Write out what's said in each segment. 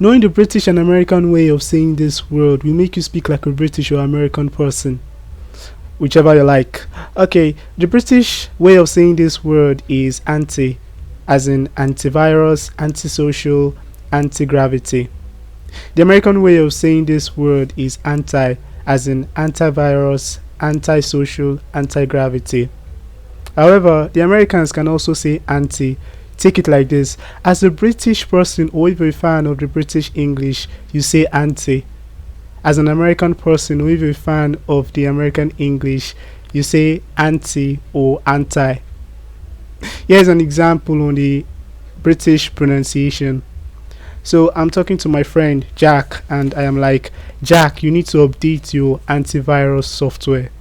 Knowing the British and American way of saying this word will make you speak like a British or American person, whichever you like. Okay, the British way of saying this word is anti, as in antivirus, antisocial, anti-gravity. The American way of saying this word is anti, as in antivirus, antisocial, anti-gravity. However, the Americans can also say anti. Take it like this: as a British person or if you're a fan of the British English, you say anti. As an American person or if you're a fan of the American English, you say anti or anti. Here's an example on the British pronunciation. So I'm talking to my friend Jack and I am like, Jack, you need to update your antivirus software.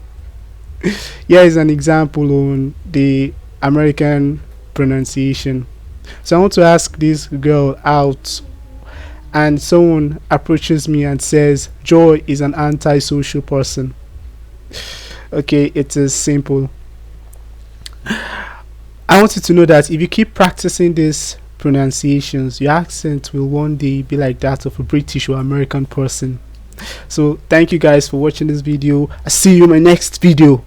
Here is an example on the American pronunciation. So I want to ask this girl out, and someone approaches me and says, Joy is an antisocial person. Okay, it is simple. I want you to know that if you keep practicing these pronunciations, your accent will one day be like that of a British or American person. So thank you guys for watching this video. I'll see you in my next video.